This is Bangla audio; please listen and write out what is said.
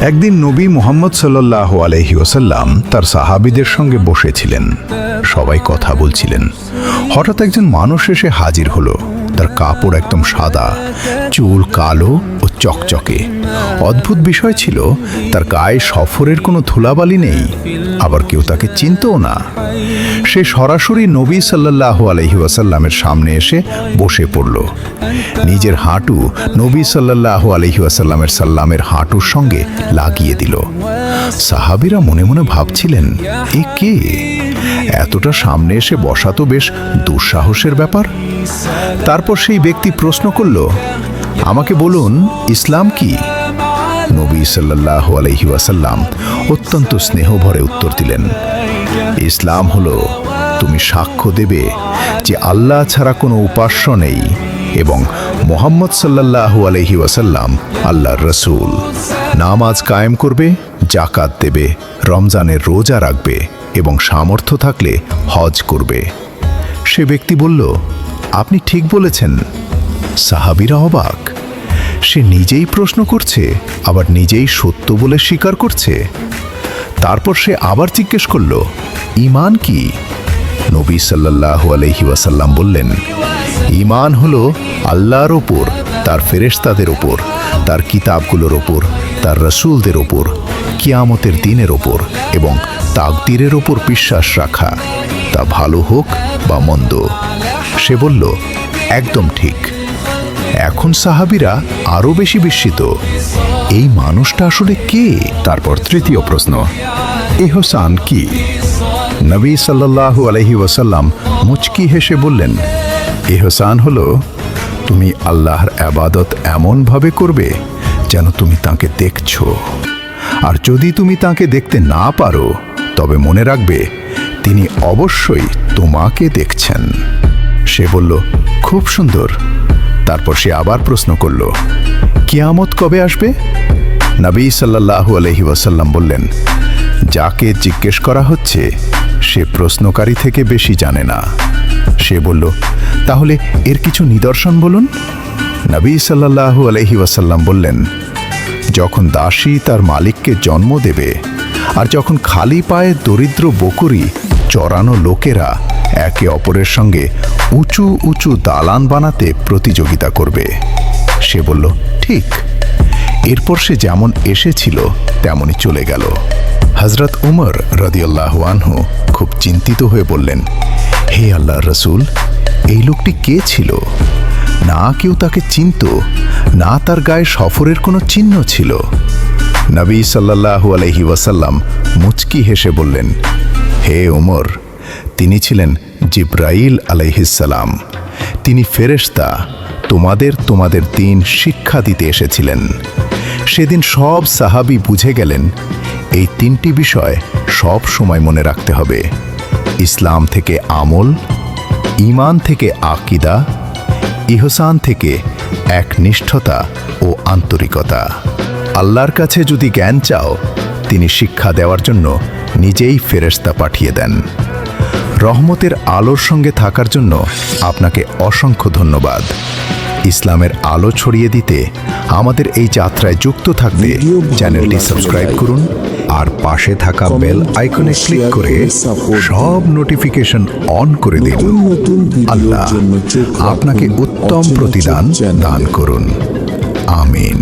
একদিন নবী মুহাম্মদ সাল্লাল্লাহু আলাইহি ওয়াসাল্লাম তার সাহাবীদের সঙ্গে বসেছিলেন। সবাই কথা বলছিলেন। হঠাৎ একজন মানুষ এসে হাজির হলো। তার কাপড় একদম সাদা, চুল কালো ও চকচকে। অদ্ভুত বিষয় ছিল, তার গায়ে সফরের কোনো ধুলাবালি নেই, আবার কেউ তাকে চিনতও না। সে সরাসরি নবী সাল্লাল্লাহু আলাইহি ওয়াসাল্লামের সামনে এসে বসে পড়ল। নিজের হাঁটু নবী সাল্লাল্লাহু আলাইহি ওয়াসাল্লামের সাল্লামের হাঁটুর সঙ্গে লাগিয়ে দিল। সাহাবীরা মনে মনে ভাবছিলেন, এ কে? এতটা সামনে এসে বসা তো বেশ দুঃসাহসের ব্যাপার। তারপর সেই ব্যক্তি প্রশ্ন করল, আমাকে বলুন, ইসলাম কি? নবী সাল্লাল্লাহু আলাইহি ওয়াসাল্লাম অত্যন্ত স্নেহভরে উত্তর দিলেন, ইসলাম হলো তুমি সাক্ষ্য দেবে যে আল্লাহ ছাড়া কোনো উপাস্য নেই এবং মুহাম্মদ সাল্লাল্লাহু আলাইহি ওয়াসাল্লাম আল্লাহর রাসূল। নামাজ কায়েম করবে, যাকাত দেবে, রমজানের রোজা রাখবে এবং সামর্থ্য থাকলে হজ করবে। সে ব্যক্তি বলল, আপনি ঠিক বলেছেন। সাহাবীরা অবাক। সে নিজেই প্রশ্ন করছে, আবার নিজেই সত্য বলে স্বীকার করছে। তারপর সে আবার জিজ্ঞেস করল, ঈমান কি? নবী সাল্লাল্লাহু আলাইহি ওয়াসাল্লাম বললেন, ঈমান হলো আল্লাহর ওপর, তার ফেরেশতাদের ওপর, তার কিতাবগুলোর ওপর, তার রাসূলদের ওপর, কিয়ামতের দিনের ওপর এবং তাকদীরের ওপর বিশ্বাস রাখা, তা ভালো হোক বা মন্দ। সে বলল, একদম ঠিক। এখন সাহাবীরা আরো বেশি বিস্মিত, এই মানুষটা আসলে কে? তারপর তৃতীয় প্রশ্ন, ইহসান কি? নবী সাল্লাল্লাহু আলাইহি ওয়াসাল্লাম মুচকি হেসে বললেন, ইহসান হলো তুমি আল্লাহর ইবাদত এমনভাবে করবে যেন তুমি তাকে দেখছো, আর যদি তুমি তাকে দেখতে না পারো তবে মনে রাখবে তিনি অবশ্যই তোমাকে দেখছেন। সে বলল, খুব সুন্দর। তারপর সে আবার প্রশ্ন করল, কিয়ামত কবে আসবে? নবী সাল্লাল্লাহু আলাইহি ওয়াসাল্লাম বললেন, যাকে জিজ্ঞেস করা হচ্ছে সে প্রশ্নকারী থেকে বেশি জানে না। সে বলল, তাহলে এর কিছু নিদর্শন বলুন। নবী সাল্লাল্লাহু আলাইহি ওয়াসাল্লাম বললেন, যখন দাসী তার মালিককে জন্ম দেবে, আর যখন খালি পায়ে দরিদ্র বকরি চরানো লোকেরা একে অপরের সঙ্গে উঁচু উঁচু দালান বানাতে প্রতিযোগিতা করবে। সে বলল, ঠিক। এরপর সে যেমন এসেছিল তেমনই চলে গেল। হযরত উমর রাদিয়াল্লাহু আনহু খুব চিন্তিত হয়ে বললেন, হে আল্লাহর রাসূল, এই লোকটি কে ছিল? না কেউ তাকে চিনত, না তার গায়ে সফরের কোনো চিহ্ন ছিল। নবী সাল্লাল্লাহু আলাইহি ওয়াসাল্লাম মুচকি হেসে বললেন, হে উমর, তিনি ছিলেন জিবরাইল আলাইহিস সালাম। তিনি ফেরেশতা, তোমাদের দ্বীন শিক্ষা দিতে এসেছিলেন। সেদিন সব সাহাবী বুঝে গেলেন, এই তিনটি বিষয় সব সময় মনে রাখতে হবে। ইসলাম থেকে আমল, ঈমান থেকে আকীদা, ইহসান থেকে একনিষ্ঠতা ও আন্তরিকতা। আল্লাহর কাছে যদি জ্ঞান চাও, তিনি শিক্ষা দেওয়ার জন্য নিজেই ফেরেশতা পাঠিয়ে দেন। রহমতের আলোর সঙ্গে থাকার জন্য আপনাকে অসংখ্য ধন্যবাদ। ইসলামের আলো ছড়িয়ে দিতে আমাদের এই যাত্রায় যুক্ত থাকতে চ্যানেলটি সাবস্ক্রাইব করুন আর পাশে থাকা বেল আইকনে ক্লিক করে সব নোটিফিকেশন অন করে দিন। আল্লাহ আপনাকে উত্তম প্রতিদান দান করুন। আমিন।